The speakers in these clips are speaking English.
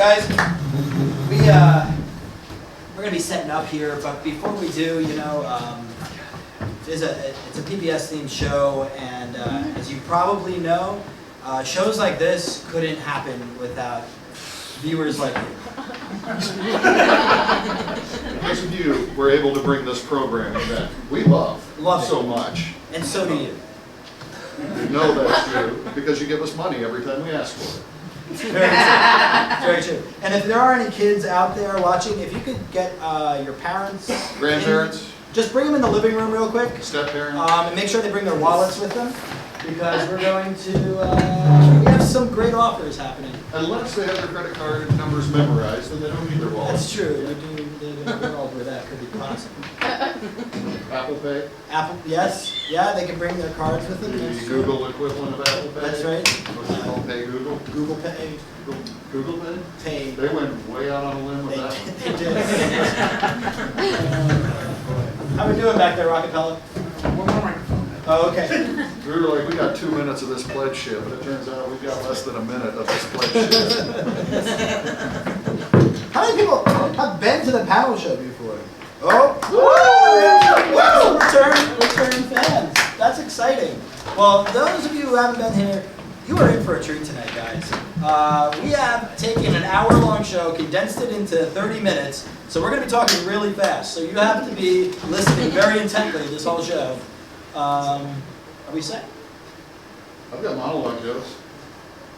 Guys, we're gonna be setting up here, but before we do, it's a PBS themed show, and as you probably know, shows like this couldn't happen without viewers like you. Because of you, we're able to bring this programming that we love so much. And so do you. We know that's true because you give us money every time we ask for it. Very true. And if there are any kids out there watching, if you could get your parents, grandparents, just bring them in the living room real quick. Step-parents. And make sure they bring their wallets with them, because we're going to, we have some great offers happening. Unless they have their credit card numbers memorized, then they don't need their wallet. That's true. We do live in a world where that could be possible. Apple Pay? Apple, yes. Yeah, they can bring their cards with them. The Google equivalent of Apple Pay? That's right. What's it called? Pay Google? Google Pay. Google Pay? Pay. They went way out on a limb with that one. They did. How we doing back there, Rockapella? Oh, okay. We were like, we got 2 minutes of this pledge shit, but it turns out we've got less than a minute of this pledge shit. How many people have been to the panel show before? Oh! Woo! Return fans. That's exciting. Well, those of you who haven't been here, you are in for a treat tonight, guys. We have taken an hour-long show, condensed it into 30 minutes, so we're going to be talking really fast. So you have to be listening very intently this whole show. Are we set? I've got monologue jokes.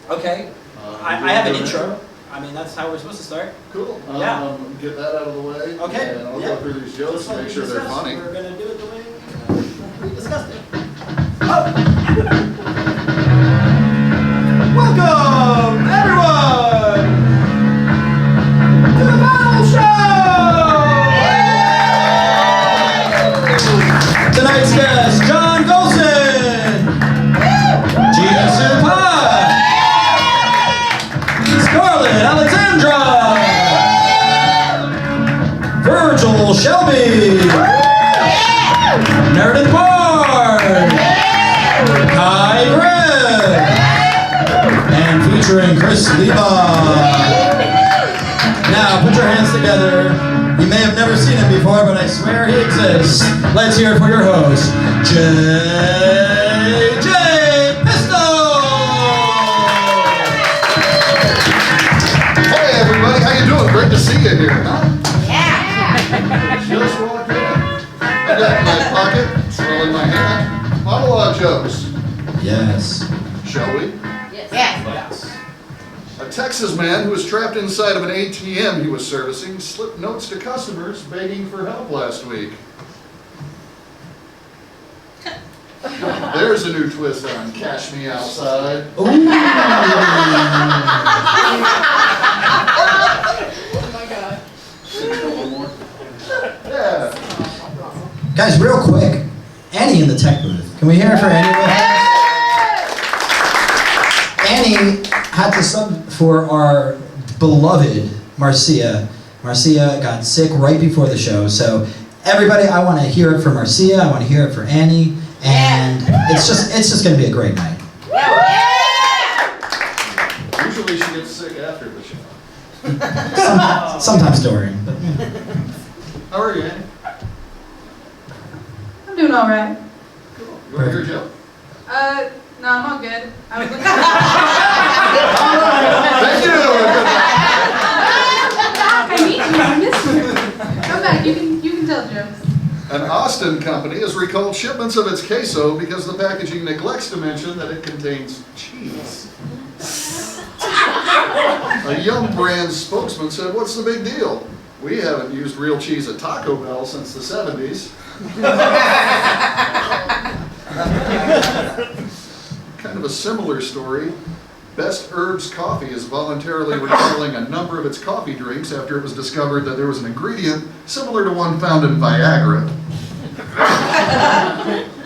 Okay. I have an intro. I mean, that's how we're supposed to start. Cool. Yeah. Get that out of the way. Okay. And I'll go through these jokes and make sure they're funny. We're going to do it the way we discussed it. Oh! Welcome, everyone, to the panel show! Tonight's guest, John Golson, Gina Supai, Scarlett Alexandra, Virgil Shelby, Meredith Bard, Kai Grimm, and featuring Chris Leva. Now, put your hands together. You may have never seen him before, but I swear he exists. Let's hear it for your host, J.J. Pisto! Hey everybody, how you doing? Great to see you here, huh? Yeah! Just walked in. I got in my pocket, still in my hand. Monologue jokes. Yes. Shall we? Yes. A Texas man who was trapped inside of an ATM he was servicing slipped notes to customers begging for help last week. There's a new twist on Cash Me Outside. Ooh. Oh my god. One more. Yeah. Guys, real quick, Annie in the tech booth. Can we hear it for Annie? Annie had to sub for our beloved Marcia. Marcia got sick right before the show, so everybody, I want to hear it for Marcia. I want to hear it for Annie, and it's just going to be a great night. Usually she gets sick after the show. Sometimes during. But, How are you, Annie? I'm doing all right. Cool. You want to hear a joke? No, I'm all good. I was looking Thank you. I need you. I miss you. Come back. You can tell jokes. An Austin company has recalled shipments of its queso because the packaging neglects to mention that it contains cheese. A Yum brand spokesman said, "What's the big deal? We haven't used real cheese at Taco Bell since the 70s. Kind of a similar story. Best Herbs Coffee is voluntarily recalling a number of its coffee drinks after it was discovered that there was an ingredient similar to one found in Viagra,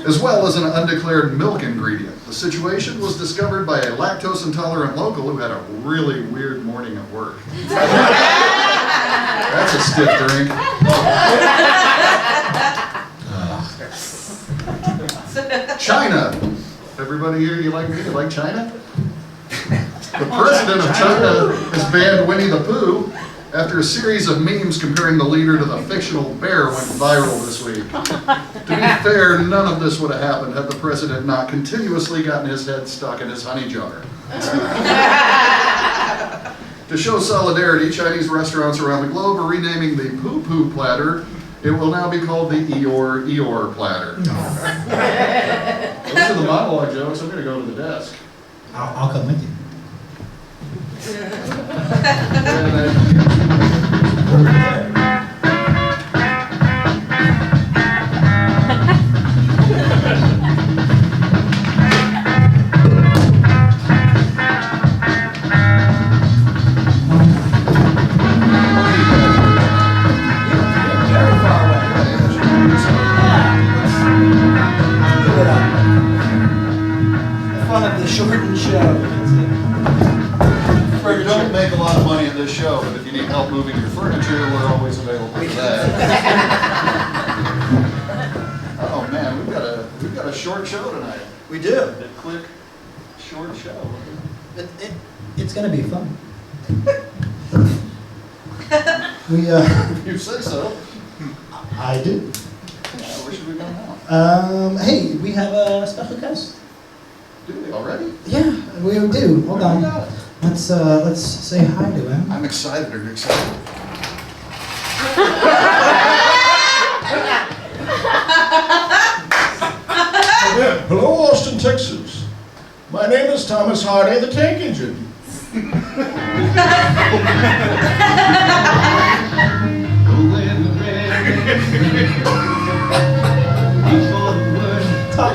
as well as an undeclared milk ingredient. The situation was discovered by a lactose-intolerant local who had a really weird morning at work." That's a stiff drink. China. Everybody here, you like me? You like China? The president of China has banned Winnie the Pooh after a series of memes comparing the leader to the fictional bear went viral this week. To be fair, none of this would have happened had the president not continuously gotten his head stuck in his honey jar. To show solidarity, Chinese restaurants around the globe are renaming the Poo Poo platter. It will now be called the Eeyore Eeyore platter. Those are the monologue jokes. I'm going to go to the desk. I'll come with you. Shortened show. We don't make a lot of money in this show, but if you need help moving your furniture, we're always available for that. Oh man, we've got a short show tonight. We do. Click short show. It's gonna be fun. We If you say so. I do. Yeah, where should we go now? Hey, we have a special guest. Do we already? Yeah, we do. Hold on. Yeah. Let's say hi to him. I'm excited. Are you excited? Hello, Austin, Texas. My name is Thomas Hardy, the tank engine.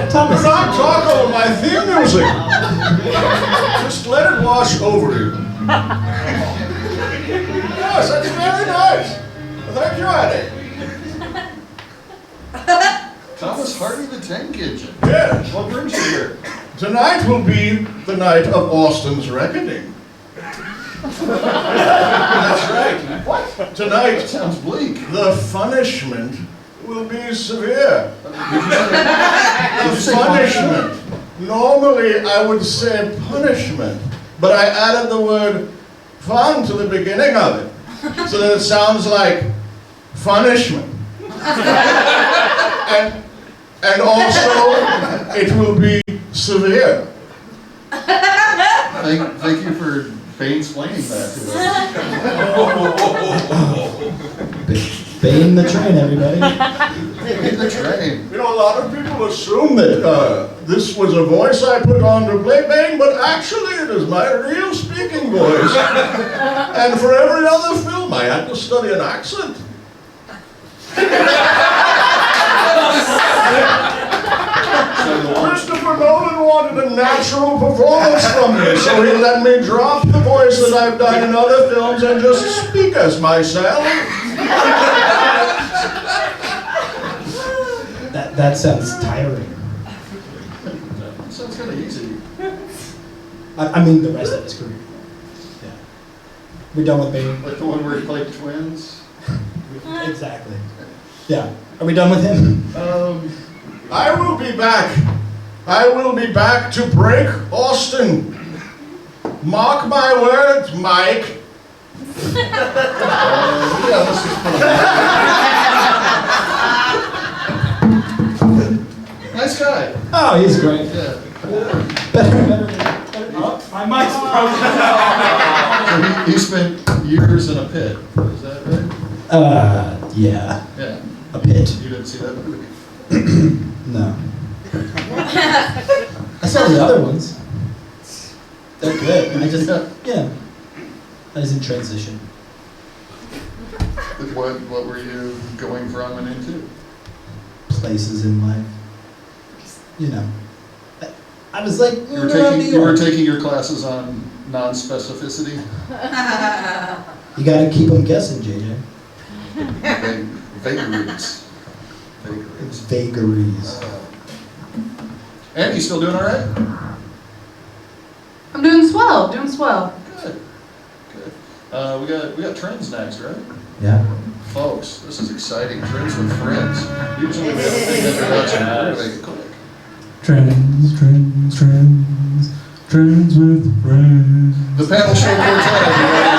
Thomas. Do not talk over my theme music. Just let it wash over you. Yes, that's very nice. Thank you, Eddie. Thomas Hardy, the tank engine. Yes. What brings you here? Tonight will be the night of Austin's reckoning. That's right. What? That Tonight, sounds bleak. the punishment will be severe. Did you say Punishment. Normally, I would say punishment, but I added the word fun to the beginning of it, so that it sounds like punishment. And also, it will be severe. Thank you for explaining that to us. Bane the train, everybody. Hit the train. You know, a lot of people assume that this was a voice I put on to play Bane, but actually it is my real speaking voice. And for every other film, I had to study an accent. Christopher Nolan wanted a natural performance from me, so he let me drop the voice that I've done in other films and just speak as myself. That sounds tiring. That sounds kind of easy. I mean, the rest of his career. Yeah. We're done with Bane. Like the one where he played twins. Exactly. Yeah. Are we done with him? I will be back. I will be back to break Austin. Mark my words, Mike. Yeah, let's just put him. Nice guy. Oh, he's great. Yeah. Better. Oh, my mic's broken. So he spent years in a pit. Is that right? Yeah. Yeah. A pit. You didn't see that movie? No. I saw the other ones. They're good. Yeah. I was in transition. What were you going from and into? Places in life. You know. I was like, You were taking your classes on non-specificity? You gotta keep them guessing, JJ. Vagaries. It's vagaries. And you still doing all right? I'm doing swell, doing swell. Good. We got trends next, right? Yeah. Folks, this is exciting. Trends with friends. Usually we have a big introduction. We're gonna make it quick. Trends. Trends with friends. The panel show quartet, everybody.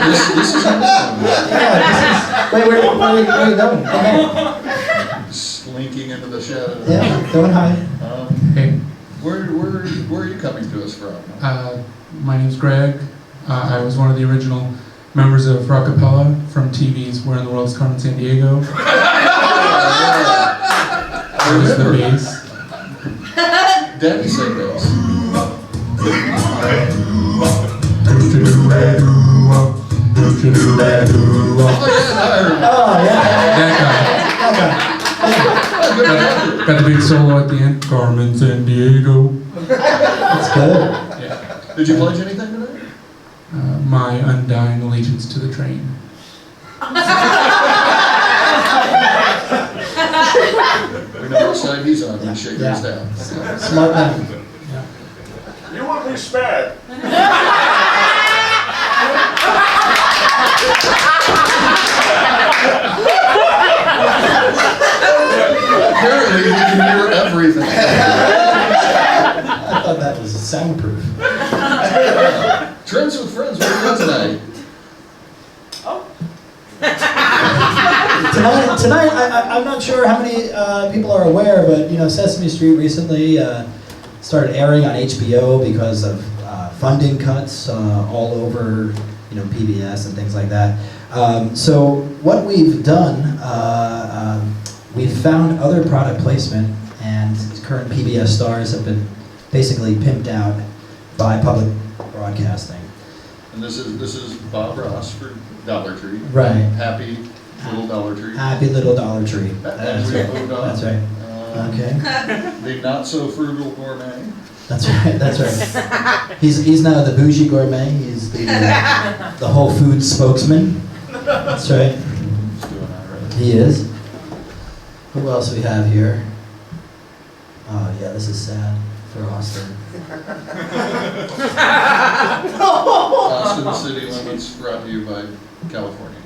This is awesome. Wait, where are you going? Okay. Slinking into the shadows. Yeah, going high. Hey, Where are you coming to us from? my name's Greg. I was one of the original members of Rockapella from TV's Where in the World's Carmen Sandiego. I was the bass. Daddy said bass. Oh, yeah. That Okay. guy. Got the big solo at the end. Carmen Sandiego. That's good. Did you pledge anything today? My undying allegiance to the train. We know which side he's on. We shake Yeah. his down. Smart man. You want me spared? Apparently, we can hear everything. I thought that was soundproof. Trends with friends. What are you doing tonight? Tonight, I'm not sure how many people are aware, but Sesame Street recently started airing on HBO because of funding cuts all over, PBS and things like that. So what we've done, we've found other product placement, and current PBS stars have been basically pimped out by public broadcasting. And this is Bob Ross for Dollar Tree. Right. Happy little Dollar Tree. Happy little Dollar Tree. And we moved on. That's right. Okay. The not so frugal gourmet. That's right. That's right. He's now the bougie gourmet. He's the Whole Foods spokesman. That's right. He's doing all right. He is. Who else we have here? Oh yeah, this is sad for Austin. Austin City Limits brought to you by California.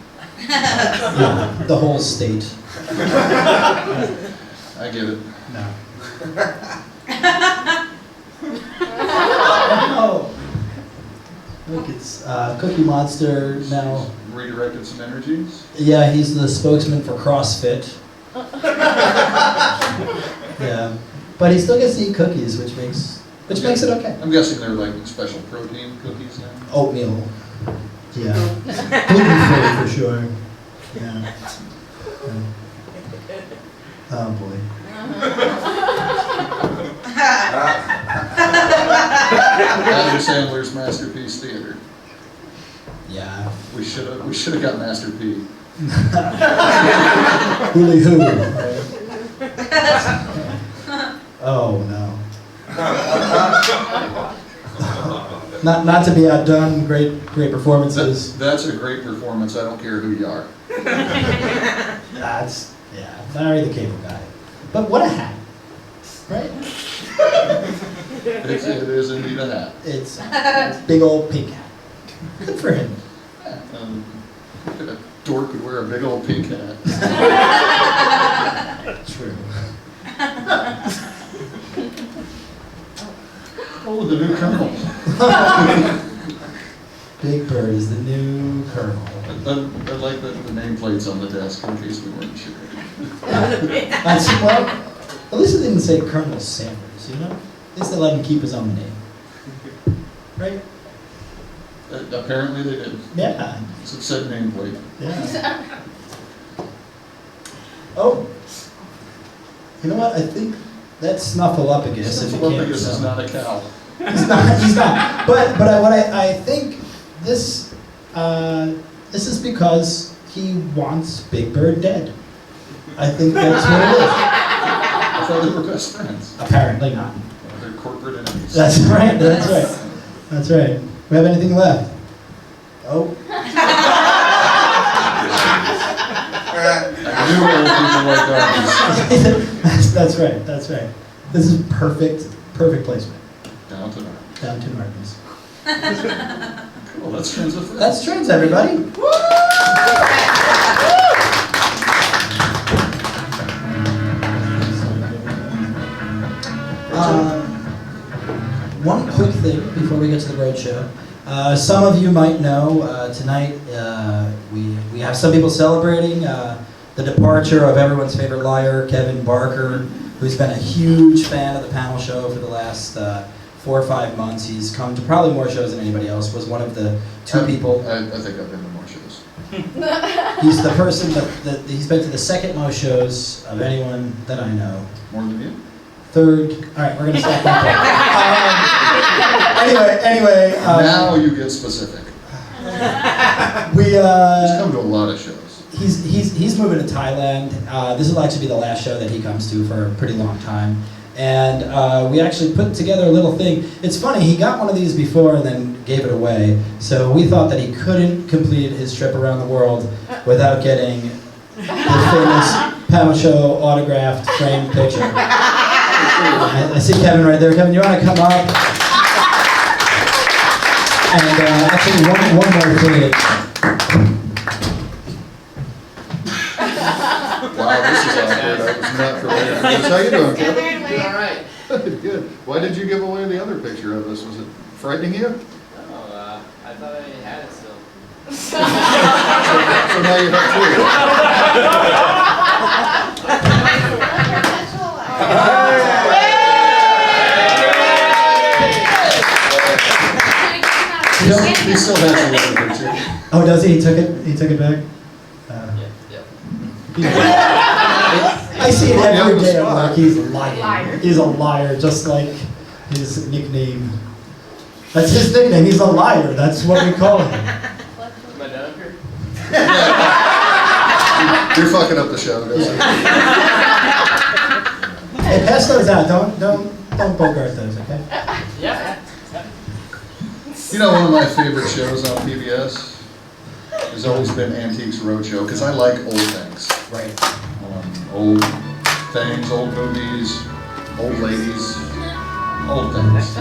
Yeah, the whole state. I get it. No. Oh. Look, it's Cookie Monster now. Redirected some energies. Yeah, he's the spokesman for CrossFit. Yeah, but he still gets to eat cookies, which makes it okay. I'm guessing they're like special protein cookies now. Oatmeal. Yeah. Gluten-free for sure. Yeah. Oh boy. Adam Sandler's Masterpiece Theater. Yeah. We should have got Master P. Hooly hoo. Oh no. Not to be outdone. Great performances. That's a great performance. I don't care who you are. That's Larry the Cable Guy. But what a hat, right? It is indeed a hat. It's a big old pink hat. Good for him. A dork would wear a big old pink hat. True. Oh, the new Colonel. Big Bird is the new Colonel. I like the nameplates on the desk in case we weren't sure. Well, at least it didn't say Colonel Sanders, At least they let him keep his own name. Right? Apparently they did. Yeah. It's a said nameplate. Yeah. Oh. You know what? I think that's Snuffleupagus. If you can't Snuffleupagus is tell. not a cow. He's not. But what I think this is because he wants Big Bird dead. I think that's what it is. I thought they were best friends. Apparently not. They're corporate enemies. That's right. That's right. We have anything left? Oh. I knew old people like donkeys. That's right. This is perfect placement. Down to North. Down to Norton's. Cool, that's Trends with Friends. That's Trends, everybody. thing before we get to the road show. Some of you might know tonight we have some people celebrating the departure of everyone's favorite liar, Kevin Barker, who's been a huge fan of the panel show for the last 4 or 5 months. He's come to probably more shows than anybody else. Was one of the two people. I think I've been to more shows. He's the person that he's been to the second most shows of anyone that I know. More than you? Third. All right, we're gonna stop that. Anyway. Now you get specific. We He's come to a lot of shows. He's moving to Thailand. This will actually be the last show that he comes to for a pretty long time. And we actually put together a little thing. It's funny, he got one of these before and then gave it away. So we thought that he couldn't complete his trip around the world without getting the famous panel show autographed framed picture. I see Kevin right there. Kevin, you want to come up? And actually, one more thing. Wow, this is awkward. I was not prepared for this. How you doing, Kevin? Doing all right. Good. Why did you give away the other picture of us? Was it frightening you? Oh, I thought I had it still. So now you have two. He still has the other picture. Oh, does he? He took it. He took it back. I see it every day. I'm like, he's a liar. He's a liar, just like his nickname. That's his nickname. He's a liar. That's what we call him. Am I done here? You're fucking up the show, doesn't it? Hey, pass those out. Don't bogart those, okay? Yeah. You know, one of my favorite shows on PBS has always been Antiques Roadshow, because I like old things. Right. Old things, old movies, old ladies, old things.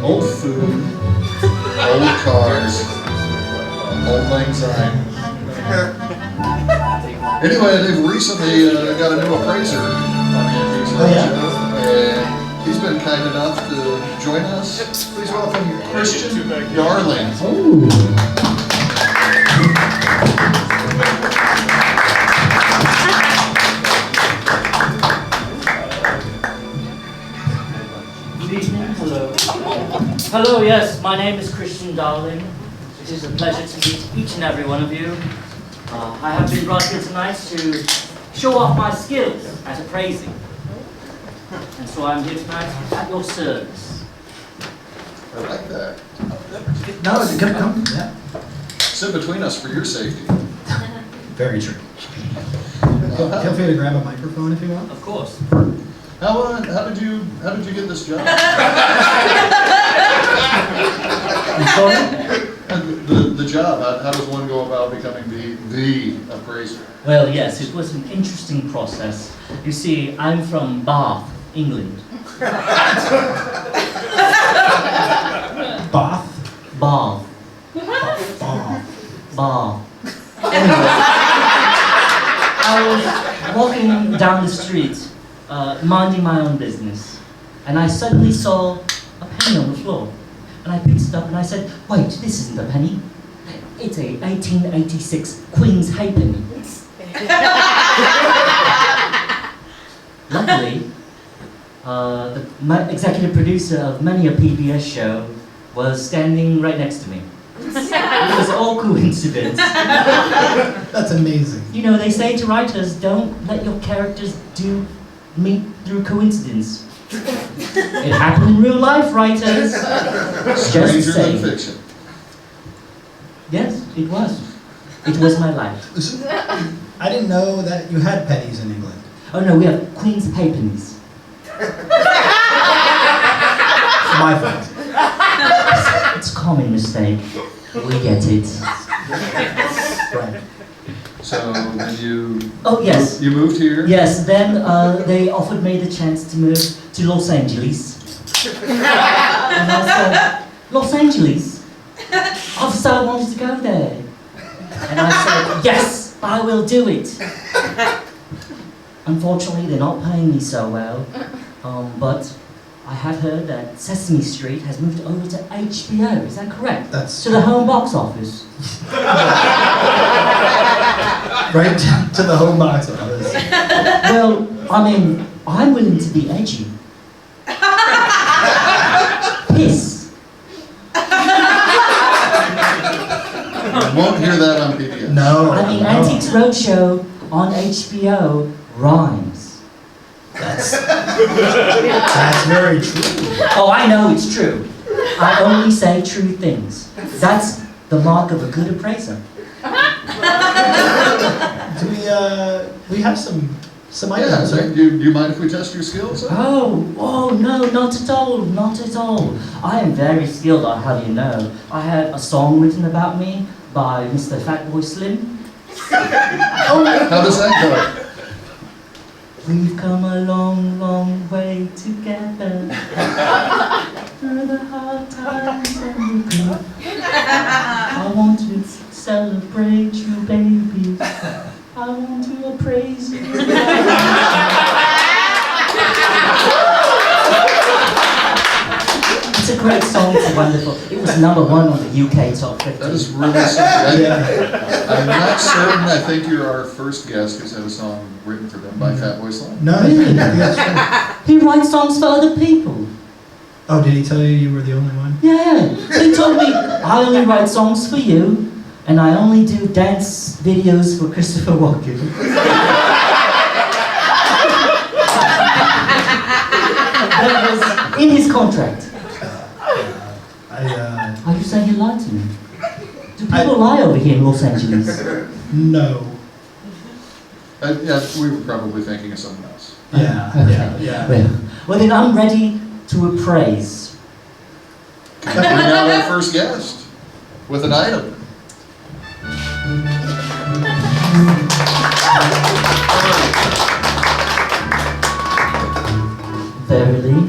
Old food, old cars, old lang syne. Anyway, they've recently got a new appraiser on Antiques Roadshow, and he's been kind enough to join us. Please welcome Christian Darling. Oh. Good evening, hello. Hello, yes, my name is Christian Darling. It is a pleasure to meet each and every one of you. I have been brought here tonight to show off my skills at appraising. And so I'm here tonight at your service. I like that. No, come. Yeah. Sit between us for your safety. Very true. Feel free to grab a microphone if you want. Of course. How did you get this job? I'm sorry? The job. How does one go about becoming the appraiser? Well, yes, it was an interesting process. You see, I'm from Bath, England. Bath? Bath. Bath. Bath. Anyway, I was walking down the street, minding my own business, and I suddenly saw a penny on the floor. And I picked it up and I said, wait, this isn't a penny. It's a 1886 Queen's halfpenny. Luckily, the executive producer of many a PBS show was standing right next to me. It was all coincidence. That's amazing. You know, they say to writers, don't let your characters meet through coincidence. It happened in real life, writers. Stranger Just than saying. fiction. Yes, it was. It was my life. Listen, I didn't know that you had pennies in England. Oh no, we have Queen's halfpennies. My fault. It's a common mistake. We get it. Right. So then you. Oh yes. You moved here. Yes, then they offered me the chance to move to Los Angeles. And I said, Los Angeles? I've so wanted to go there. And I said, yes, I will do it. Unfortunately, they're not paying me so well. But I have heard that Sesame Street has moved over to HBO. Is that correct? That's To the home box office. right to the home box office. Well, I mean, I'm willing to be edgy. Piss. You won't hear that on PBS. No. I mean, Antiques Roadshow on HBO rhymes. That's very true. Oh, I know it's true. I only say true things. That's the mark of a good appraiser. Do we have some Yeah, items, so right? do you mind if we test your skills? Oh, no, not at all, not at all. I am very skilled, how do you know? I had a song written about me by Mr. Fatboy Slim. How does that go? We've come a long, long way together. Through the hard times and the good. I want to celebrate you, baby. I want to appraise you. It's a great song, it's wonderful. It was #1 on the UK Top 50. That is really something. Yeah. I'm not certain. I think you're our first guest who's had a song written for them by Fatboy Slim. No, Really? that's true. He writes songs for other people. Oh, did he tell you you were the only one? Yeah, he told me I only write songs for you, and I only do dance videos for Christopher Walken. That was in his contract. Are you saying you lied to me? Do people lie over here in Los Angeles? No. Yeah, we were probably thinking of someone else. Yeah, Okay. yeah. Well then I'm ready to appraise. Bring out our first guest with an item. Verily.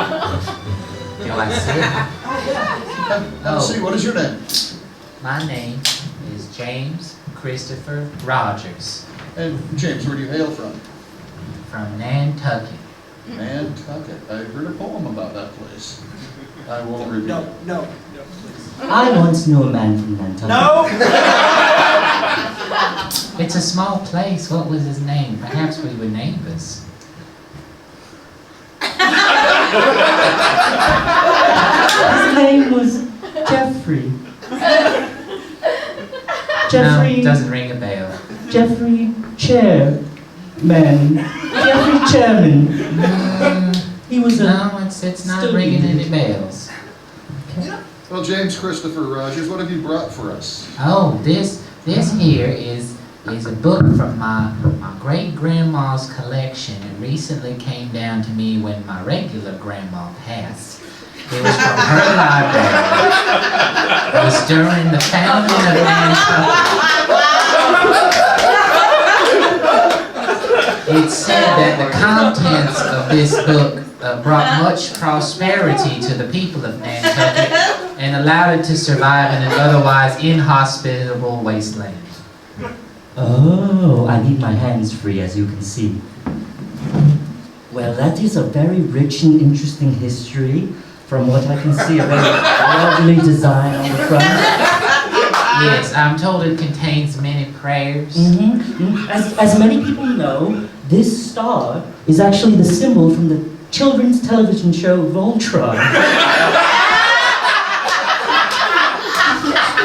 Do I sit? Let's see, what is your name? My name is James Christopher Rogers And James, where do you hail from? from Nantucket. Nantucket. I heard a poem about that place. I won't repeat it. No. I once knew a man from Nantucket. No! It's a small place. What was his name? Perhaps we were neighbors. His name was Jeffrey. Jeffrey. No, doesn't ring a bell. Jeffrey Chairman. Jeffrey Chairman. He was a. No, it's not student. ringing any bells. Well, James Christopher Rogers, what have you brought for us? Oh, this here is a book from my great grandma's collection. It recently came down to me when my regular grandma passed. It was from her library. It was during the founding of Nantucket. It said that the contents of this book brought much prosperity to the people of Nantucket and allowed it to survive in an otherwise inhospitable wasteland. Oh, I need my hands free, as you can see. Well, that is a very rich and interesting history. From what I can see, a very lovely design on the front. Yes, I'm told it contains many prayers. As many people know, this star is actually the symbol from the children's television show Voltron.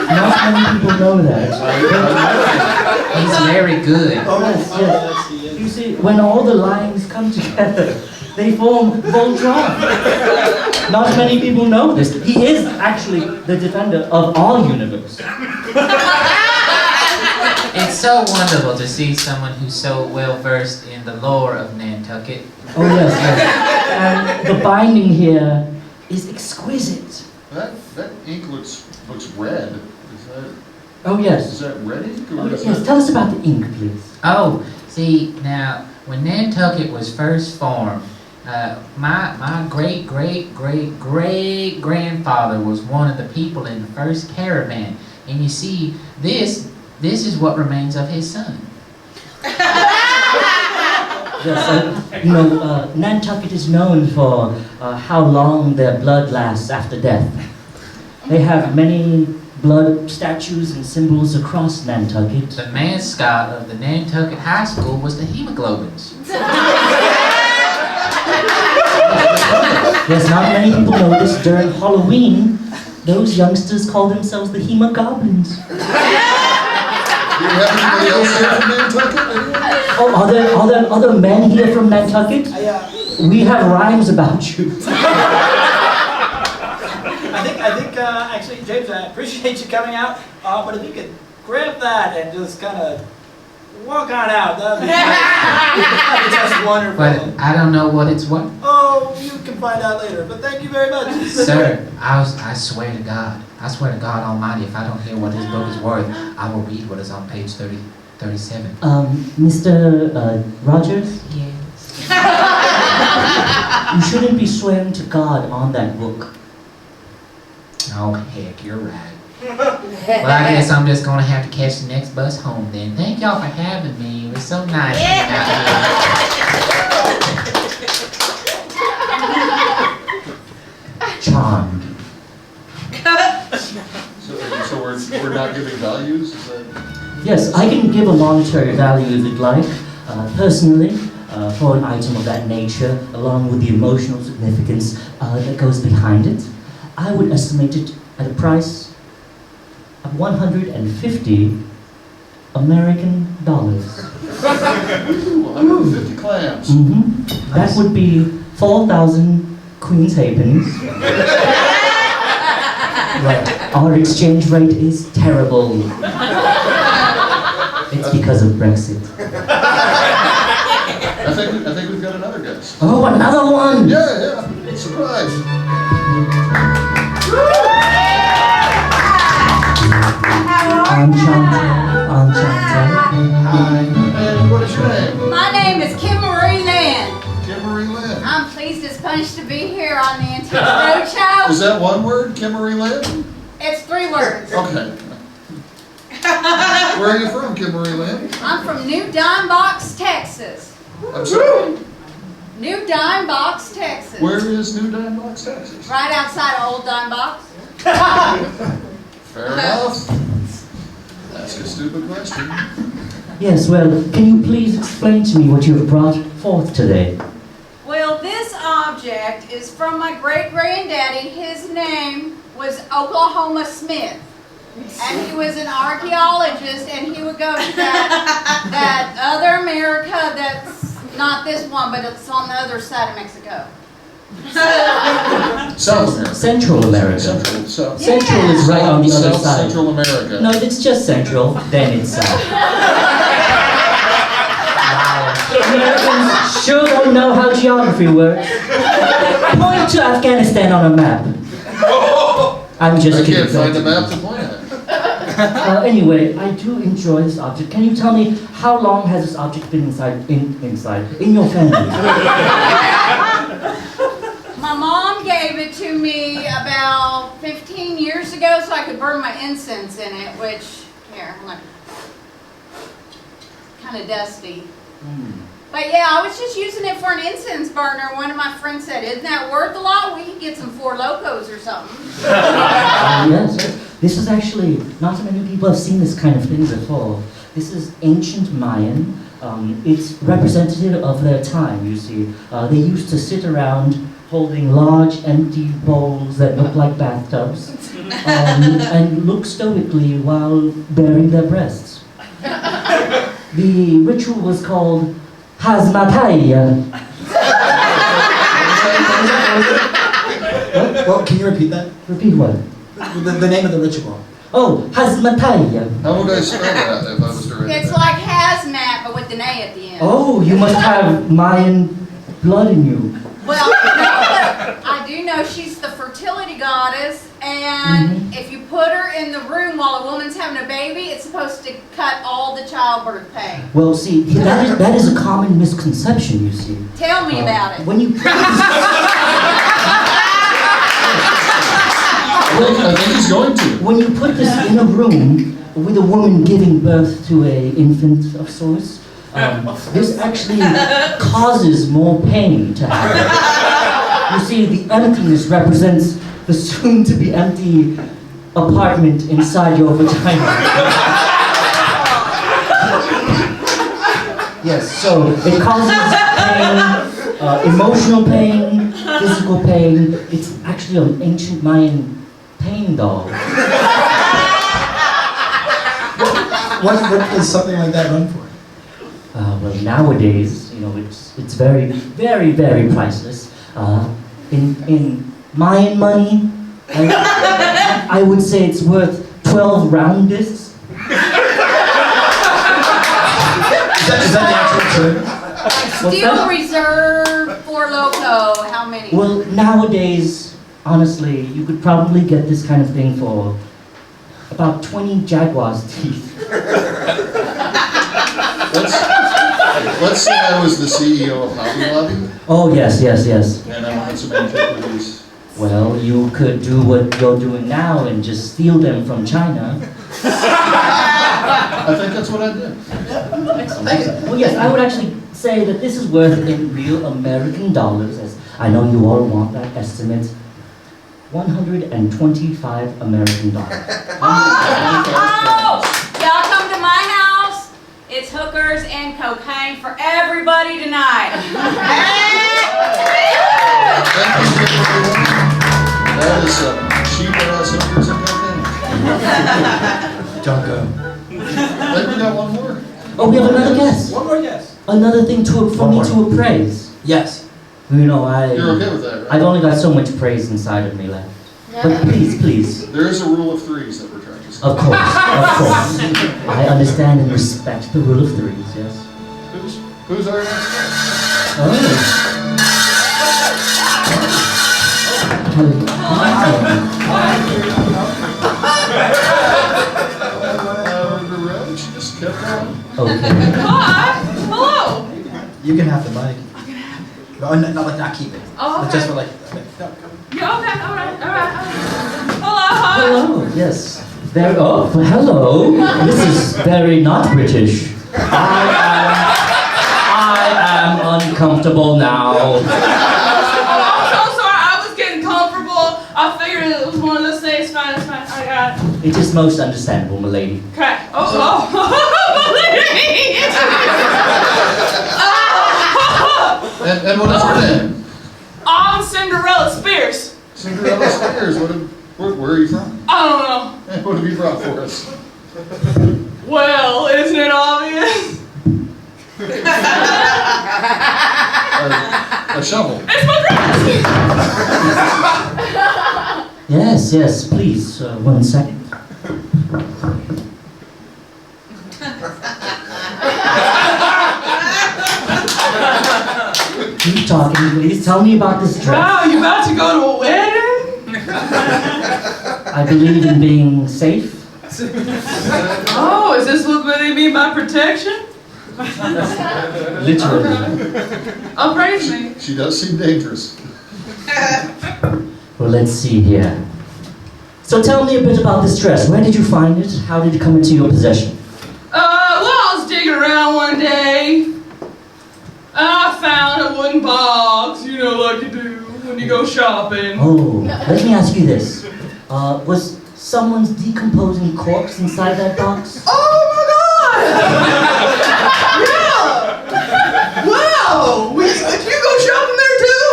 Not many people know that. He's very good. Oh, yes. You see, when all the lines come together, they form Voltron. Not many people know this. He is actually the defender of our universe. It's so wonderful to see someone who's so well versed in the lore of Nantucket. Oh yes, yes. And the binding here is exquisite. That ink looks red. Oh yes. Is that red ink? Oh, Or is yes, that... tell us about the ink, please. Oh, see, now, when Nantucket was first formed, my great-great-great-great-grandfather was one of the people in the first caravan. And you see, this This is what remains of his son. Yes, Nantucket is known for how long their blood lasts after death. They have many blood statues and symbols across Nantucket. The mascot of the Nantucket High School was the hemoglobins. Yes, not many people know this. During Halloween, those youngsters call themselves the Hemogoblins. Do you have anybody else here from Nantucket? Oh, are there other men here from Nantucket? We have rhymes about you. I think, actually, James, I appreciate you coming out, but if you could grab that and just kind of walk on out, that'd be just wonderful. But I don't know what it's what. Oh, you can find out later, but thank you very much. Sir, I swear to God Almighty, if I don't hear what this book is worth, I will read what is on page 37. Mr. Rogers, Yes. you shouldn't be swearing to God on that book. Oh, heck, you're right. Well, I guess I'm just gonna have to catch the next bus home then. Thank y'all for having me. It was so nice being out here. Charmed. So we're not giving values? Is that... Yes, I can give a monetary value if you'd like. Personally, for an item of that nature, along with the emotional significance that goes behind it, I would estimate it at a price of 150 American dollars. 150 clams. Mm-hmm. That would be 4,000 Queen's halfpennies. Right. Our exchange rate is terrible. It's because of Brexit. I think we've got another guest. Oh, another one! Yeah. Surprise. I'm Chantal. Hi. And what is your name? My name is Kim Marie Lynn. Kimmery Lynn. I'm pleased as punch to be here on the Antique Roadshow. Is that one word, Kimmery Lynn? It's 3 words. Okay. Where are you from, Kimmery Lynn? I'm from New Dime Box, Texas. I'm sorry? New Dime Box, Texas. Where is New Dime Box, Texas? Right outside of Old Dime Box. Fair enough. Ask a stupid question. Yes, well, can you please explain to me what you have brought forth today? Well, this object is from my great-granddaddy. His name was Oklahoma Smith. And he was an archaeologist, and he would go to that other America that's not this one, but it's on the other side of Mexico. South America. Central America. Central. Central is right on the other South side. Central America. No, it's just Central, then it's South. Americans sure don't know how geography works. Point to Afghanistan on a map. I'm just I kidding. can't find a map to point at. Anyway, I do enjoy this object. Can you tell me how long has this object been in your family? My mom gave it to me about 15 years ago so I could burn my incense in it, which, here, look, kind of dusty. But yeah, I was just using it for an incense burner. One of my friends said, isn't that worth a lot? We could get some Four Locos or something. Yes. This is actually, not many people have seen this kind of thing before. This is ancient Mayan. It's representative of their time, you see. They used to sit around holding large empty bowls that look like bathtubs and look stoically while baring their breasts. The ritual was called Hazmataya. What? Can you repeat that? Repeat what? The name of the ritual. Oh, Hazmataya. How would I spell that if I was to write It's that? like hazmat, but with an A at the end. Oh, you must have Mayan blood in you. Well, no, but I do know she's the fertility goddess, and if you put her in the room while a woman's having a baby, it's supposed to cut all the childbirth pain. Well, see, that is a common misconception, you see. Tell me about it. When you I think he's going to. when you put this in a room, with a woman giving birth to a infant of sorts, this actually causes more pain to happen. You see, the emptiness represents the soon-to-be empty apartment inside your vagina. Yes, so it causes pain, emotional pain, physical pain. It's actually an ancient Mayan pain doll. What does something like that run for? Well, nowadays, you know, it's very, very, very priceless. In Mayan money, I would say it's worth 12 round discs. Is that the actual term? What's Steel that? Reserve for Loco, how many? Well, nowadays, honestly, you could probably get this kind of thing for about 20 Jaguar's teeth. Let's say I was the CEO of Hobby Lobby, Oh, yes, yes, yes. and I wanted some antiquities. Well, you could do what you're doing now and just steal them from China. I think that's what I did. Well, yes, I would actually say that this is worth in real American dollars, as I know you all want that estimate, 125 American dollars. Oh! Y'all come to my house. It's hookers and cocaine for everybody tonight. Thank you, everyone. That is some cheap ass hookers and cocaine. Don't go. I think we got one more. Oh, we have another guest. One more yes. Another thing for One me more. to appraise. Yes. You know, You're okay with that, right? I've only got so much praise inside of me left. But please, please. There is a rule of threes that we're trying to say. Of course, of course. I understand and respect the rule of threes, yes. Who's our next guest? Oh. She just kept going. Okay. Hi. Hello. You can have the mic. No, not keep it. Oh, But okay. just for like. Yeah, okay. All right. Hello. Hi. Hello, yes. Very, oh, hello. This is very not British. I am uncomfortable now. Oh, I'm so sorry. I was getting comfortable. I figured it was one of those things. It's fine. It's fine. I got it. It is most understandable, milady. Okay. Oh. And what is her name? I'm Cinderella Spears. Cinderella Spears. Where are you from? I don't know. And what have you brought for us? Well, isn't it obvious? A shovel. It's my dress. Yes, yes, please, 1 second. Keep talking, please. Tell me about this dress. Wow, you about to go to a wedding? I believe in being safe. Oh, is this what they mean by protection? Literally. Oh, praise me. She does seem dangerous. Well, let's see here. So tell me a bit about this dress. Where did you find it? How did it come into your possession? Well, I was digging around one day, and I found a wooden box, you know, like you do when you go shopping. Oh, let me ask you this. Was someone's decomposing corpse inside that box? Oh my God! Yeah! Wow! You go shopping there too?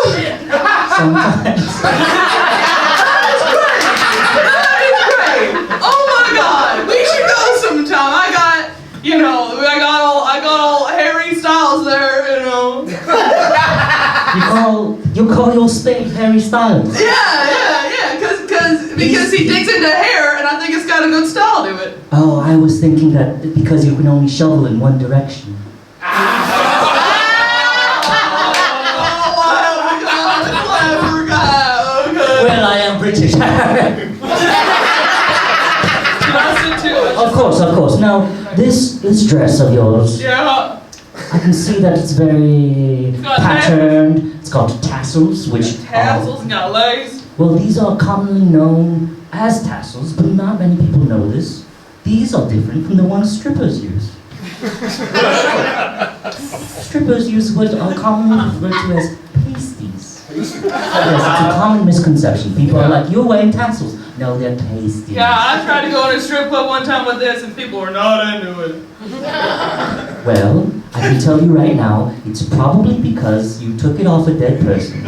Sometimes. That is great! Oh my God! We should go sometime. I got all Harry Styles there, you know. You call your spade Harry Styles? Yeah, because he digs into hair, and I think it's got a good style to it. Oh, I was thinking that because you can only shovel in one direction. Clever guy, okay. Well, I am British. Can I sit to it? Of course. Now, this dress of yours, Yeah. I can see that it's very got patterned. It's got tassels, which Tassels and got legs. well, these are commonly known as tassels, but not many people know this. These are different from the ones strippers use. Strippers use what are commonly referred to as pasties. Yes, it's a common misconception. People are like, you're wearing tassels. No, they're pasties. Yeah, I tried to go in a strip club one time with this and people were not into it. Well, I can tell you right now, it's probably because you took it off a dead person.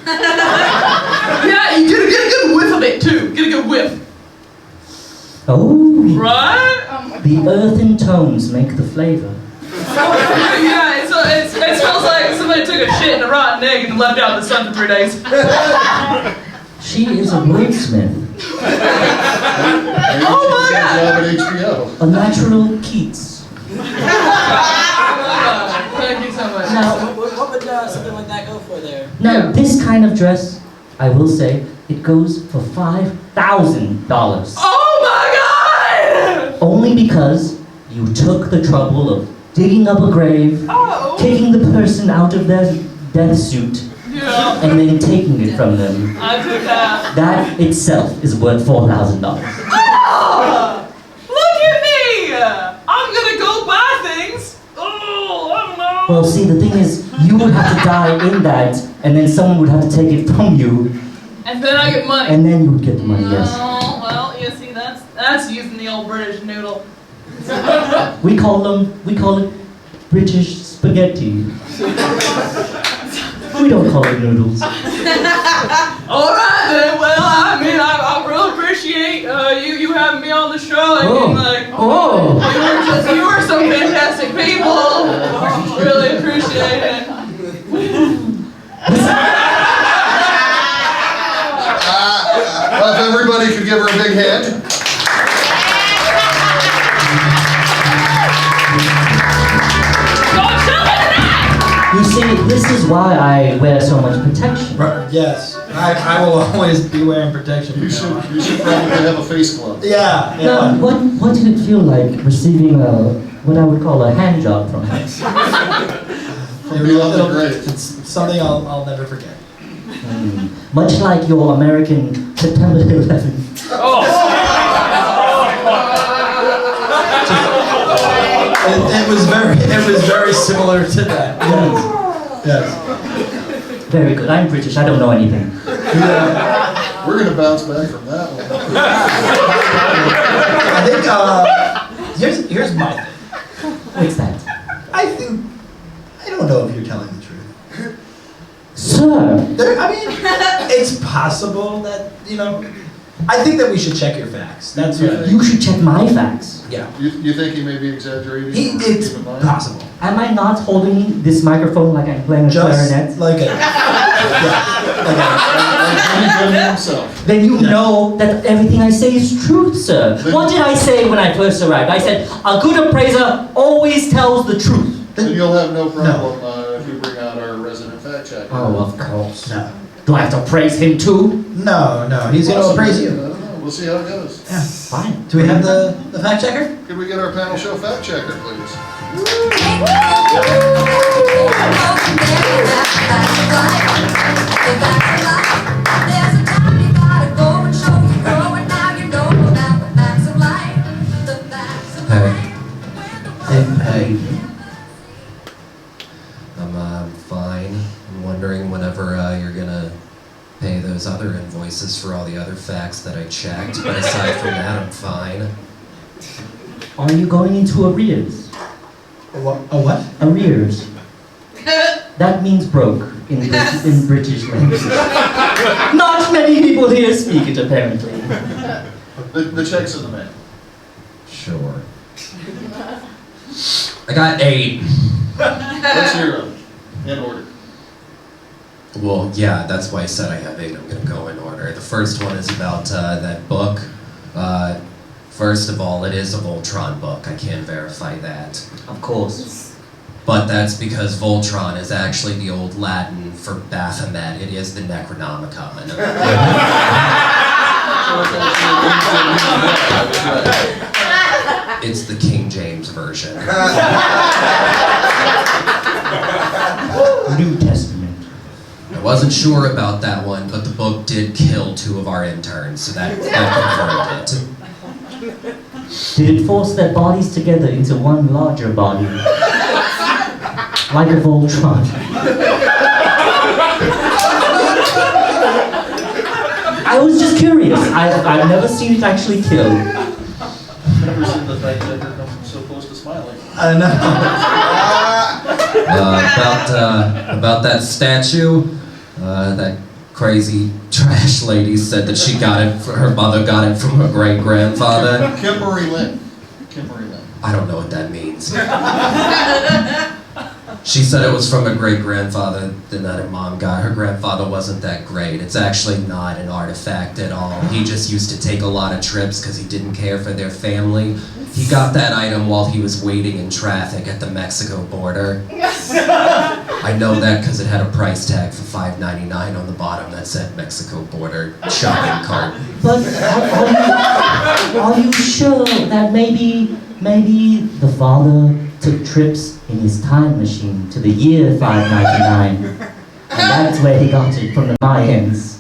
Yeah, you get a good whiff of it too. Get a good whiff. Oh, Right? the earthen tones make the flavor. Yeah, it smells like somebody took a shit in a rotten egg and left it out in the sun for 3 days. She is a wordsmith, Oh my God. Job at HBO. a natural Keats. Thank you so much. Now, What would something like that go for there? now this kind of dress, I will say, it goes for $5,000. Oh my God! Only because you took the trouble of digging up a grave, Oh. kicking the person out of their death suit, Yeah, and then taking it from them. I took that. That itself is worth $4,000. Oh! Look at me! I'm gonna go buy things. Oh, I don't know. Well, see, the thing is, you would have to die in that, and then someone would have to take it from you, And then I get money. and then you would get the money, yes. Oh, well, you see, that's using the old British noodle. We call it British spaghetti. We don't call it noodles. All right then. Well, I mean, I really appreciate you having me on the show. I mean, like, you were some fantastic people. Really appreciate it. Well, if everybody could give her a big hand. You see, this is why I wear so much protection. Yes, I will always be wearing protection. You should probably have a face glove. Yeah, Now, what did it feel like receiving what I would call a hand job from her? From beyond the grave. It's something I'll never forget. Much like your American September 11th. It was very similar to that. Yes. Very good. I'm British. I don't know anything. We're going to bounce back from that one. I think here's my thing. What's that? I don't know if you're telling the truth. Sir! It's possible that, I think that we should check your facts. That's what You should check my facts. Yeah. You think he may be exaggerating? It's Keep in mind? possible. Am I not holding this microphone like I'm playing a Just clarinet? like Himself. Then you know that everything I say is truth, sir. What did I say when I first arrived? I said, a good appraiser always tells the truth. Then you'll have no problem if you bring out our resident fact checker. Oh, of course. No. Do I have to praise him too? No, he's going to appraise you. We'll see how it goes. Yeah. Fine. Do we have the fact checker? Could we get our panel show fact checker, please? Hey. I'm fine. I'm wondering whenever you're gonna pay those other invoices for all the other facts that I checked. But aside from that, I'm fine. Are you going into arrears? A what? Arrears. That means broke in British language. Not many people here speak it, apparently. The check's in the mail. Sure. I got 8. Let's hear them. In order. Well, yeah, that's why I said I have 8. I'm gonna go in order. The first one is about that book. First of all, it is a Voltron book. I can verify that. Of course. But that's because Voltron is actually the old Latin for Baphomet. It is the Necronomicon. It's the King James version. New Testament. I wasn't sure about that one, but the book did kill 2 of our interns, so that confirmed it. Did it force their bodies together into one larger body? Like a Voltron. I was just curious. I've never seen it actually kill. Never seen the fact checker come so close to smiling. I know. About that statue, that crazy trash lady said that she got it, her mother got it from her great-grandfather. Kimberly Lynn. I don't know what that means. She said it was from her great-grandfather, then that her mom got. Her grandfather wasn't that great. It's actually not an artifact at all. He just used to take a lot of trips because he didn't care for their family. He got that item while he was waiting in traffic at the Mexico border. I know that because it had a price tag for $5.99 on the bottom that said Mexico border shopping cart. But are you sure that maybe the father took trips in his time machine to the year 599, and that's where he got it from the Mayans?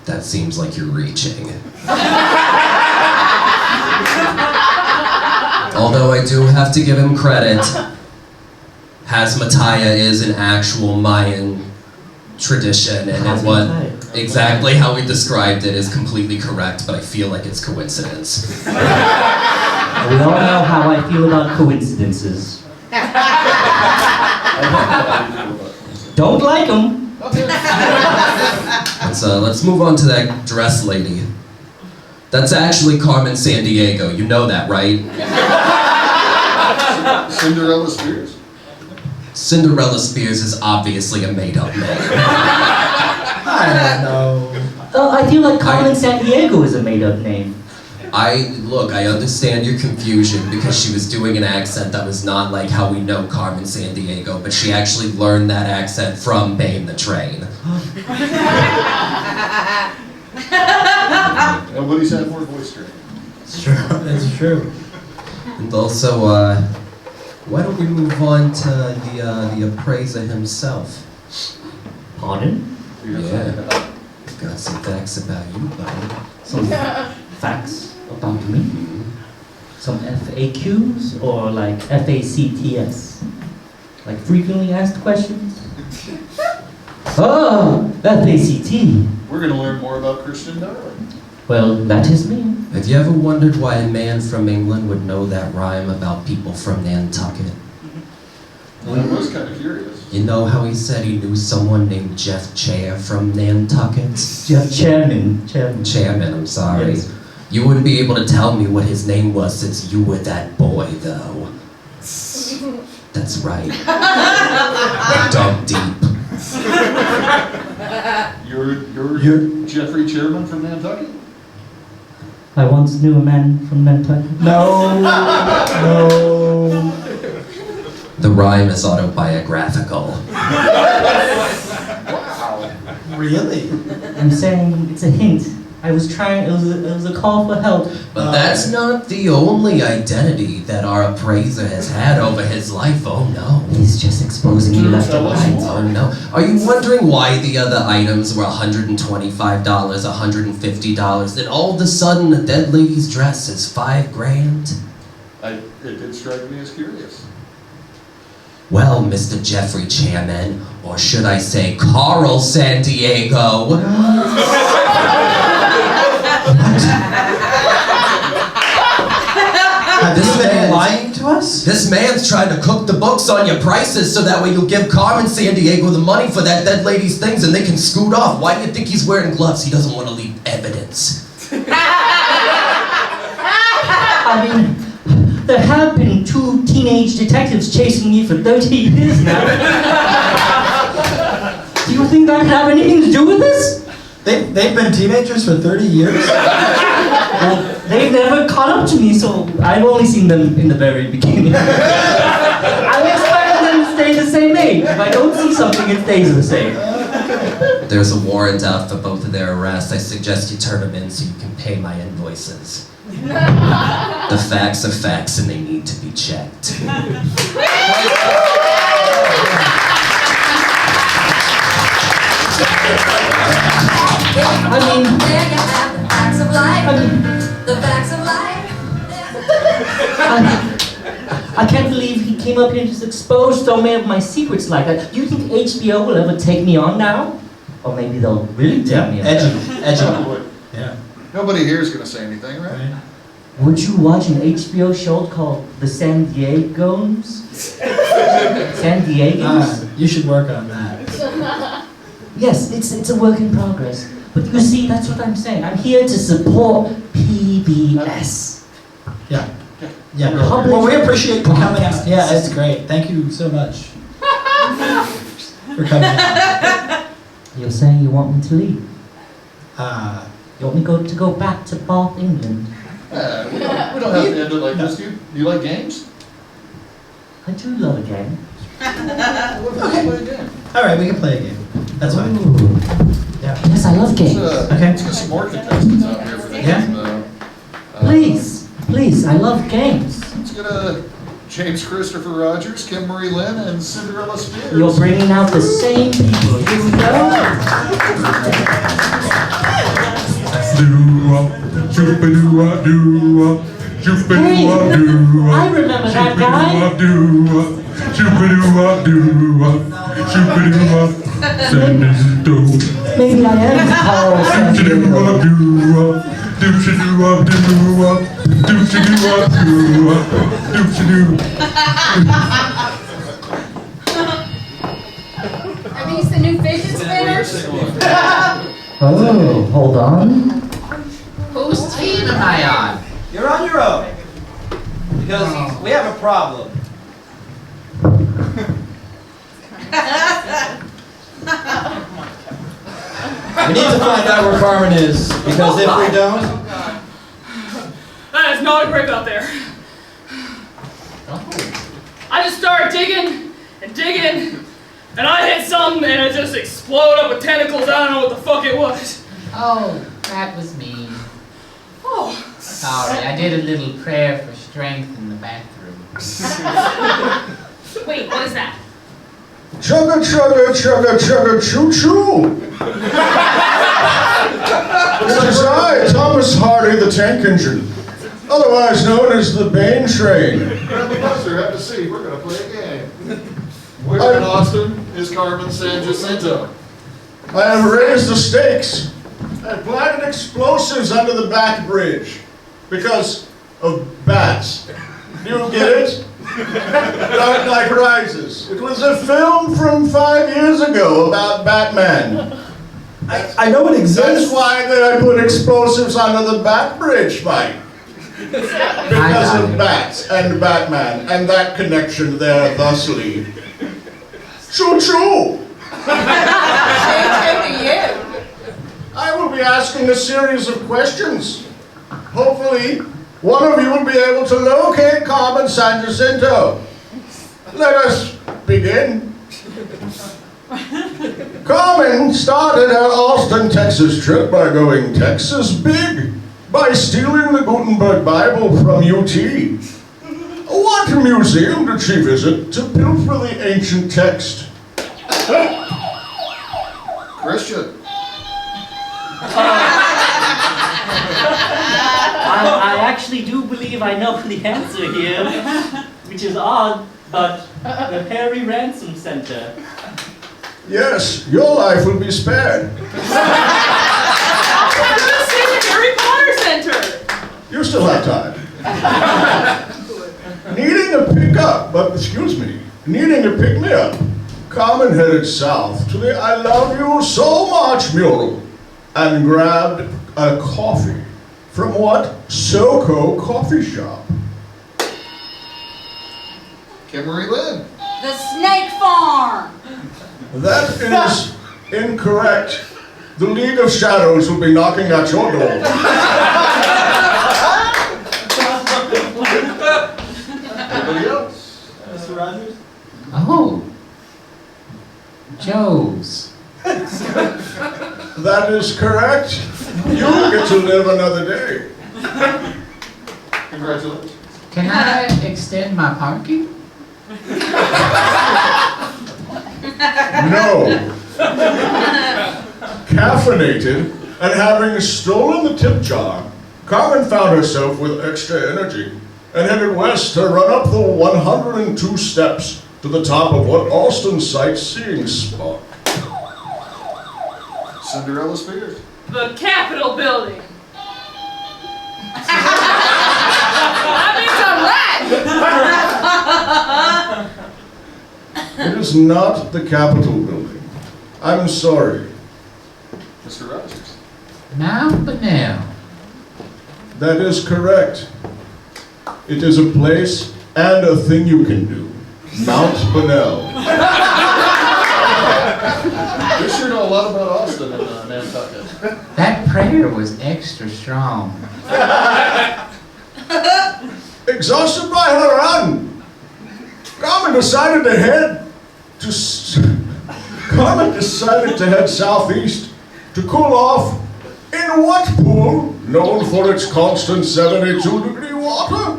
That seems like you're reaching. Although I do have to give him credit, Hazmataya is an actual Mayan tradition, and what exactly how we described it is completely correct, but I feel like it's coincidence. We all know how I feel about coincidences. Don't like them. Let's move on to that dress lady. That's actually Carmen Sandiego. You know that, right? Cinderella Spears? Cinderella Spears is obviously a made-up name. I don't know. I feel like Carmen Sandiego is a made-up name. Look, I understand your confusion because she was doing an accent that was not like how we know Carmen Sandiego, but she actually learned that accent from Bane the Train. Nobody's had more voice training. It's true. It's true. And also, why don't we move on to the appraiser himself? Pardon? Yeah. Got some facts about you, buddy. Some facts about me? Some FAQs or like FACTS? Like frequently asked questions? Oh, FACT. We're going to learn more about Christian Darling. Well, that is me. Have you ever wondered why a man from England would know that rhyme about people from Nantucket? I was kind of curious. You know how he said he knew someone named Jeff Chair from Nantucket? Jeff Chairman. Chairman, I'm sorry. Yes. You wouldn't be able to tell me what his name was since you were that boy, though. That's right. Dug deep. You're Jeffrey Chairman from Nantucket? I once knew a man from Nantucket. No. The rhyme is autobiographical. Wow. Really? I'm saying it's a hint. I was trying, it was a call for help. But that's not the only identity that our appraiser has had over his life, oh no. He's just exposing you left and right. Oh no. Are you wondering why the other items were $125, $150, and all of a sudden the dead lady's dress is $5,000? It did strike me as curious. Well, Mr. Jeffrey Chairman, or should I say Carl Sandiego. This man lying to us? This man's trying to cook the books on your prices so that way you'll give Carmen Sandiego the money for that dead lady's things and they can scoot off. Why do you think he's wearing gloves? He doesn't want to leave evidence. I mean, there have been 2 teenage detectives chasing me for 30 years now. Do you think that could have anything to do with this? They've been teenagers for 30 years? Well, they've never caught up to me, so I've only seen them in the very beginning. I expect them to stay the same age. If I don't see something, it stays the same. There's a warrant out for both of their arrests. I suggest you turn them in so you can pay my invoices. The facts are facts and they need to be checked. I mean, facts of life. The facts of life. I can't believe he came up here and just exposed so many of my secrets like that. Do you think HBO will ever take me on now? Or maybe they'll really take me on. Edgy. Yeah. Nobody here is going to say anything, right? Would you watch an HBO show called The San Diegans? San Diegans? You should work on that. Yes, it's a work in progress. But you see, that's what I'm saying. I'm here to support PBS. Yeah. Yeah. Well, we appreciate you coming out. Yeah, it's great. Thank you so much for coming out. You're saying you want me to leave? You want me to go back to Bath, England? We don't have to end it like this. Do you like games? I do love a game. What if we play a game? All right, we can play a game. That's fine. Ooh. Yeah. Yes, I love games. Okay. Let's get some more contestants out here for this. Yeah? Please, I love games. Let's get James Christopher Rogers, Kim Marie Lynn, and Cinderella Spears. You're bringing out the same people, you know? Hey, I remember that guy. Maybe I am Carl Sandiego. Are these the new fidget spinners? Oh, hold on. Whose team am I on? You're on your own. Because we have a problem. We need to find out where Carmen is, because if we don't... That is not great out there. I just started digging and digging, and I hit something and it just exploded up with tentacles. I don't know what the fuck it was. Oh, that was me. Oh. Sorry, I did a little prayer for strength in the bathroom. Wait, what is that? Chugga, chugga, chugga, chugga, choo choo. It is I, Thomas Hardy, the tank engine, otherwise known as the Bane Train. Grab the buzzer, have to see. We're going to play a game. Where in Austin is Carmen San Jacinto? I have raised the stakes. I have planted explosives under the back bridge because of bats. Do you get it? Dark Knight Rises. It was a film from 5 years ago about Batman. I know it exists. That's why I put explosives under the back bridge, Mike. Because of bats and Batman and that connection there thusly. Choo choo! Choo-choo to you. I will be asking a series of questions. Hopefully, one of you will be able to locate Carmen San Jacinto. Let us begin. Carmen started her Austin, Texas trip by going Texas big by stealing the Gutenberg Bible from UT. What museum did she visit to pilfer the ancient text? Christian. I actually do believe I know the answer here, which is odd, but the Harry Ransom Center. Yes, your life will be spared. I'm going to see the Harry Potter Center. You still have time. Needing a pickup, needing a pick-me-up, Carmen headed south to the I Love You So Much mural and grabbed a coffee from what? SoCo Coffee Shop. Kim Marie Lynn. The Snake Farm. That is incorrect. The League of Shadows will be knocking at your door. Anybody else? Mr. Rogers? Oh. Joe's. That is correct. You'll get to live another day. Congratulations. Can I extend my parking? No. Caffeinated And having stolen the tip jar, Carmen found herself with extra energy and headed west to run up the 102 steps to the top of what Austin's sightseeing spot. Cinderella Spears. The Capitol building. That means I'm right. It is not the Capitol building. I'm sorry. Mr. Rogers. Now, but now. That is correct. It is a place and a thing you can do. Mount Bonnell. You sure know a lot about Austin and Nantucket. That prayer was extra strong. Exhausted by her run, Carmen decided to head southeast to cool off in what pool known for its constant 72-degree water?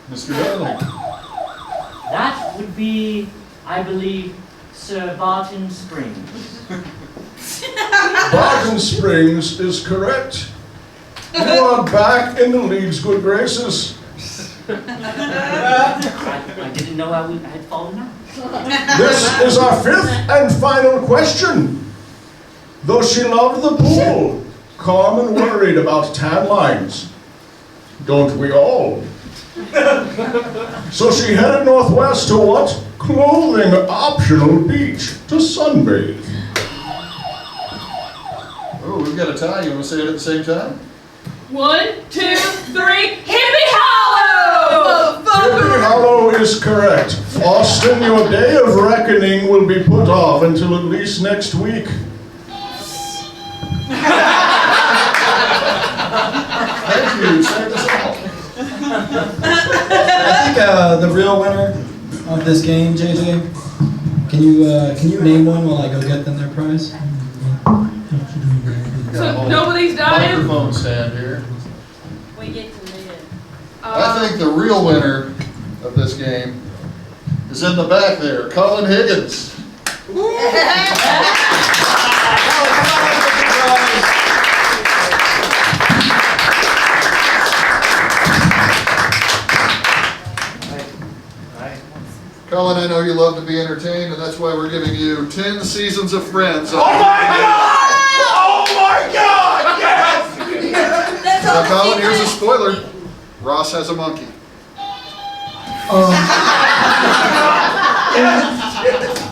Mr. Darling. That would be, I believe, Sir Barton Springs. Barton Springs is correct. You are back in the league's good graces. I didn't know I had fallen out. This is our fifth and final question. Though she loved the pool, Carmen worried about tan lines. Don't we all? So she headed northwest to what? Clothing optional beach to sunbathe. Oh, we've got a tie. You want to say it at the same time? 1, 2, 3, Hippie Hollow! Hippie Hollow is correct. Austin, your day of reckoning will be put off until at least next week. Thank you. Saved us all. I think the real winner of this game, JJ, can you name one while I go get them their prize? So nobody's dying? Microphone stand here. We get to live. I think the real winner of this game is in the back there, Colin Higgins. Colin, I know you love to be entertained, and that's why we're giving you 10 seasons of Friends. Oh my God! Oh my God! Yes! Now, Colin, here's a spoiler. Ross has a monkey.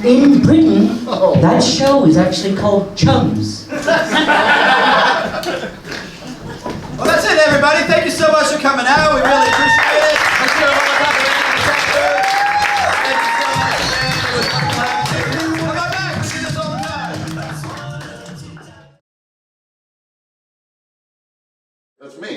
In Britain, that show is actually called Chums. Well, that's it, everybody. Thank you so much for coming out. We really appreciate it. Let's do it one more time. Thank you so much, man. It was wonderful having you. Come on back. We do this all the time. That's me.